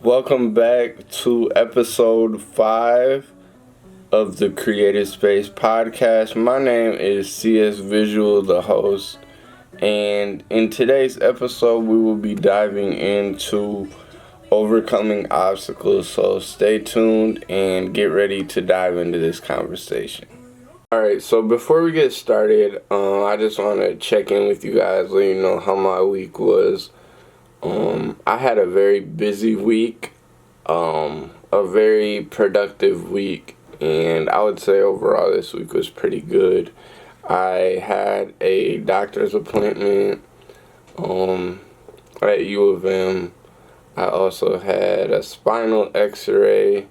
Welcome back to episode 5 of the Creative Space podcast. My name is CS Visual, the host, and in today's episode we will be diving into overcoming obstacles, so stay tuned and get ready to dive into this conversation. Alright, so before we get started, I just want to check in with you guys, let you know how my week was. I had a very busy week, a very productive week, and I would say overall this week was pretty good. I had a doctor's appointment at U of M. I also had a spinal x-ray.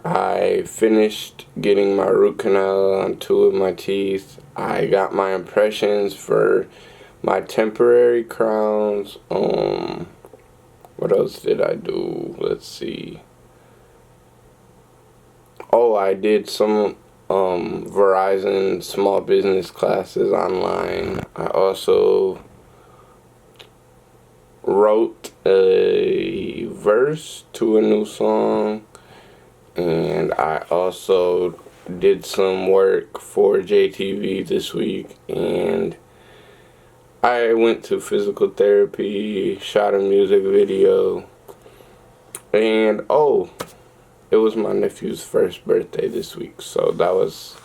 I finished getting my root canal on 2 of my teeth. I got my impressions for my temporary crowns. What else did I do? Let's see. Oh, I did some Verizon small business classes online. I also wrote a verse to a new song. And I also did some work for JTV this week, and I went to physical therapy, shot a music video, and it was my nephew's first birthday this week, so that was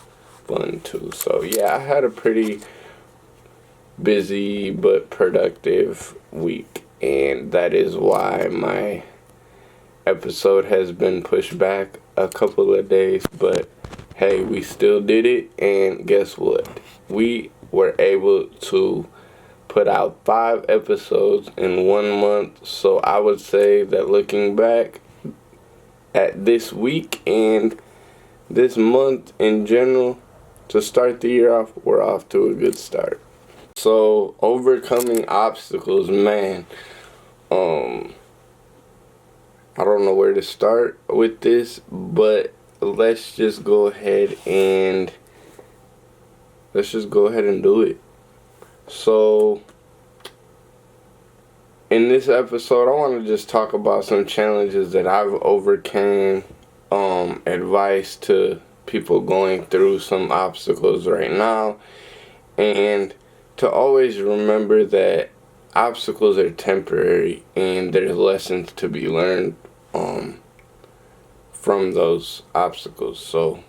fun too. So yeah, I had a pretty busy but productive week, and that is why my episode has been pushed back a couple of days, but hey, we still did it, and guess what? We were able to put out 5 episodes in 1 month, so I would say that looking back at this week and this month in general, to start the year off, we're off to a good start. So, overcoming obstacles, man, I don't know where to start with this, but let's just go ahead and do it. So, in this episode, I want to just talk about some challenges that I've overcame, advice to people going through some obstacles right now, and to always remember that obstacles are temporary and there's lessons to be learned from those obstacles. So,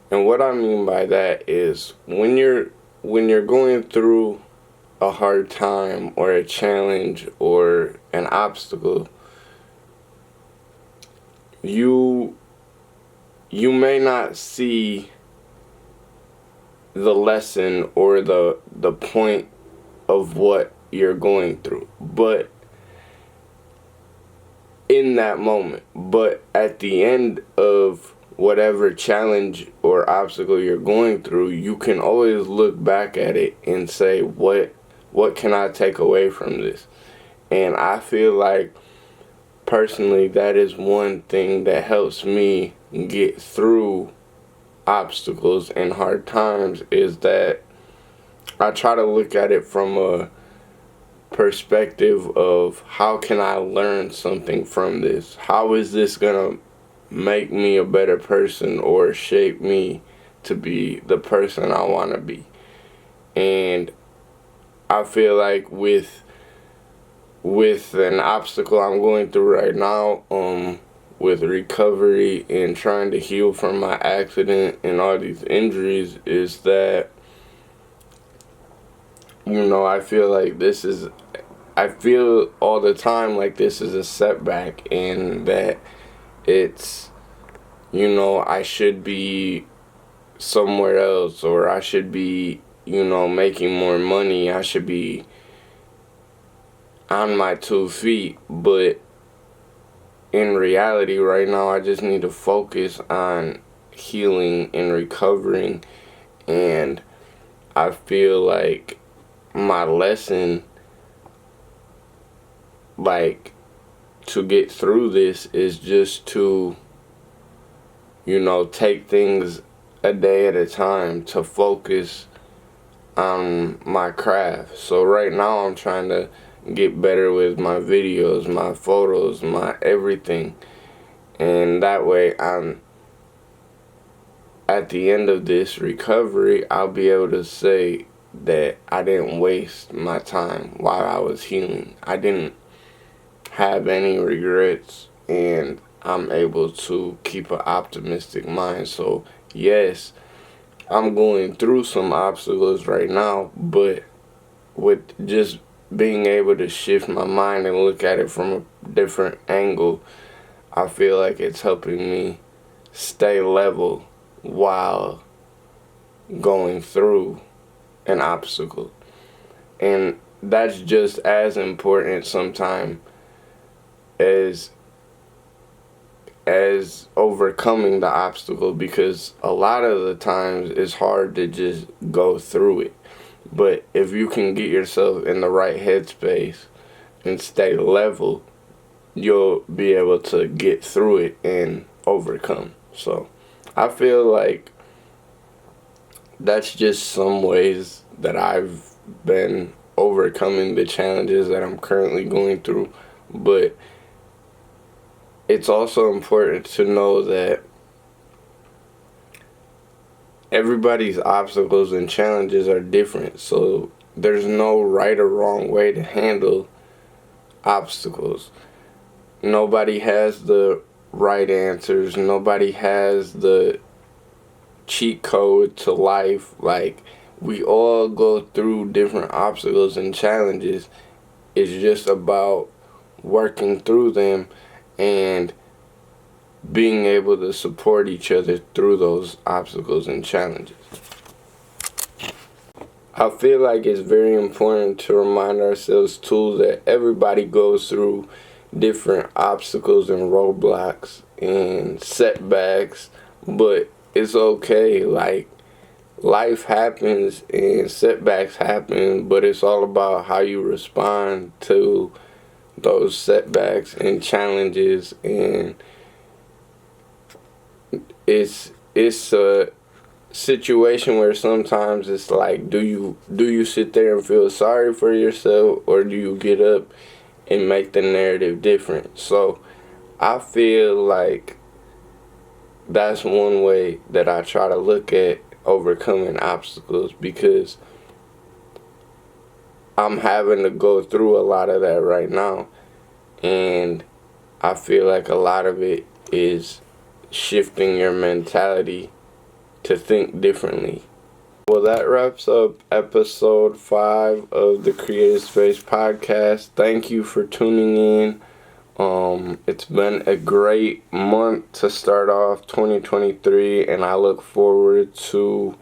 and what I mean by that is when you're going through a hard time or a challenge or an obstacle, you may not see the lesson or the point of what you're going through, but in that moment, but at the end of whatever challenge or obstacle you're going through, you can always look back at it and say, what can I take away from this? And I feel like personally that is one thing that helps me get through obstacles and hard times, is that I try to look at it from a perspective of how can I learn something from this? How is this gonna make me a better person or shape me to be the person I want to be? And I feel like with an obstacle I'm going through right now, with recovery and trying to heal from my accident and all these injuries, is that I feel all the time like this is a setback, and that it's, I should be somewhere else, or I should be, making more money. I should be on my 2 feet. But in reality, right now, I just need to focus on healing and recovering. And I feel like my lesson, to get through this, is just to, take things a day at a time, to focus on my craft. So right now I'm trying to get better with my videos, my photos, my everything. And that way I'm at the end of this recovery, I'll be able to say that I didn't waste my time while I was healing. I didn't have any regrets, and I'm able to keep an optimistic mind. So, yes, I'm going through some obstacles right now, but with just being able to shift my mind and look at it from a different angle, I feel like it's helping me stay level while going through an obstacle. And that's just as important sometimes as overcoming the obstacle, because a lot of the times it's hard to just go through it. But if you can get yourself in the right headspace and stay level, you'll be able to get through it and overcome. So I feel like that's just some ways that I've been overcoming the challenges that I'm currently going through. But it's also important to know that everybody's obstacles and challenges are different. So there's no right or wrong way to handle obstacles. Nobody has the right answers. Nobody has the cheat code to life. Like, we all go through different obstacles and challenges. It's just about working through them and being able to support each other through those obstacles and challenges. I feel like it's very important to remind ourselves too that everybody goes through different obstacles and roadblocks and setbacks, but it's okay. Like, life happens and setbacks happen, but it's all about how you respond to those setbacks and challenges. And it's a situation where sometimes it's like, do you sit there and feel sorry for yourself, or do you get up and make the narrative different? So I feel like that's one way that I try to look at overcoming obstacles, because I'm having to go through a lot of that right now, and I feel like a lot of it is shifting your mentality to think differently. Well, that wraps up episode 5 of the Creative Space podcast. Thank you for tuning in. It's been a great month to start off 2023, and I look forward to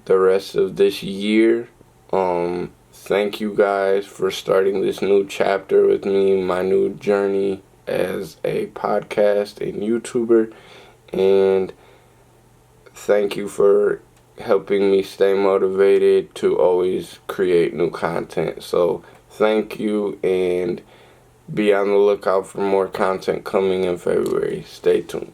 the rest of this year. Thank you guys for starting this new chapter with me, my new journey as a podcast and YouTuber, and thank you for helping me stay motivated to always create new content. So thank you, and be on the lookout for more content coming in February. Stay tuned.